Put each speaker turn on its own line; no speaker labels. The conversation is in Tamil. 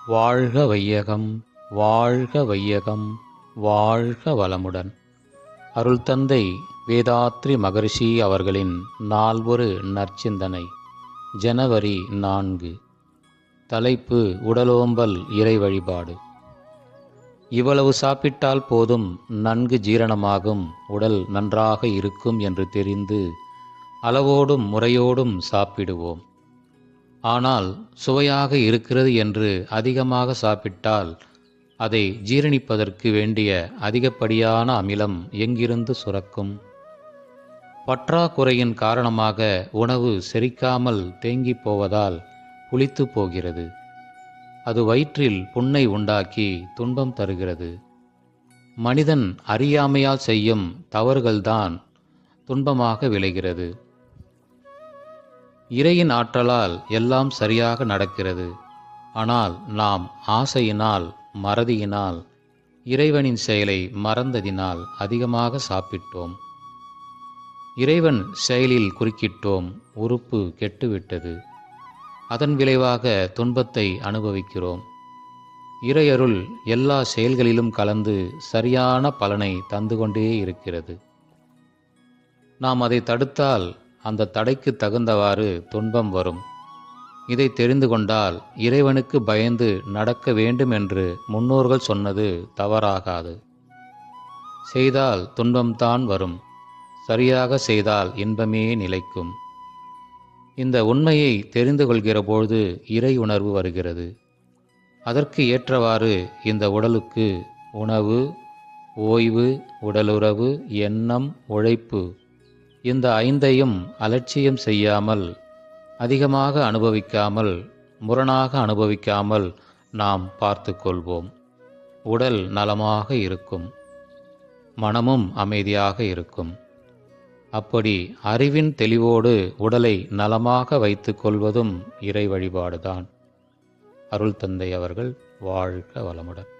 வாழ்க வையகம், வாழ்க வையகம், வாழ்க வளமுடன். அருள் தந்தை வேதாத்ரி மகரிஷி அவர்களின் நால்வொரு நற்சிந்தனை. ஜனவரி 4. தலைப்பு: உடலோம்பல் இறை வழிபாடு. இவ்வளவு சாப்பிட்டால் போதும், நன்கு ஜீரணமாகும், உடல் நன்றாக இருக்கும் என்று தெரிந்து அளவோடும் முறையோடும் சாப்பிடுவோம். ஆனால் சுவையாக இருக்கிறது என்று அதிகமாக சாப்பிட்டால் அதை ஜீரணிப்பதற்கு வேண்டிய அதிகப்படியான அமிலம் எங்கிருந்து சுரக்கும்? பற்றாக்குறையின் காரணமாக உணவு செரிக்காமல் தேங்கி போவதால் புளித்து போகிறது. அது வயிற்றில் புண்ணை உண்டாக்கி துன்பம் தருகிறது. மனிதன் அறியாமையால் செய்யும் தவறுகள்தான் துன்பமாக விளைகிறது. இறையின் ஆற்றலால் எல்லாம் சரியாக நடக்கிறது. ஆனால் நாம் ஆசையினால், மறதியினால், இறைவனின் செயலை மறந்ததினால் அதிகமாக சாப்பிட்டோம். இறைவன் செயலில் குறுக்கிட்டோம், உறுப்பு கெட்டுவிட்டது. அதன் விளைவாக துன்பத்தை அனுபவிக்கிறோம். இறையருள் எல்லா செயல்களிலும் கலந்து சரியான பலனை தந்து கொண்டே இருக்கிறது. நாம் அதை தடுத்தால் அந்த தடைக்கு தகுந்தவாறு துன்பம் வரும். இதை தெரிந்து கொண்டால் இறைவனுக்கு பயந்து நடக்க வேண்டும் என்று முன்னோர்கள் சொன்னது தவறாகாது. செய்தால் துன்பம்தான் வரும், சரியாக செய்தால் இன்பமே நிலைக்கும். இந்த உண்மையை தெரிந்து கொள்கிற பொழுது இறை உணர்வு வருகிறது. அதற்கு ஏற்றவாறு இந்த உடலுக்கு உணவு, ஓய்வு, உடலுறவு, எண்ணம், உழைப்பு, இந்த 5ஐயும் அலட்சியம் செய்யாமல், அதிகமாக அனுபவிக்காமல், முரணாக அனுபவிக்காமல் நாம் பார்த்து கொள்வோம். உடல் நலமாக இருக்கும், மனமும் அமைதியாக இருக்கும். அப்படி அறிவின் தெளிவோடு உடலை நலமாக வைத்து கொள்வதும் இறை வழிபாடுதான். அருள் தந்தை அவர்கள் வாழ்க வளமுடன்.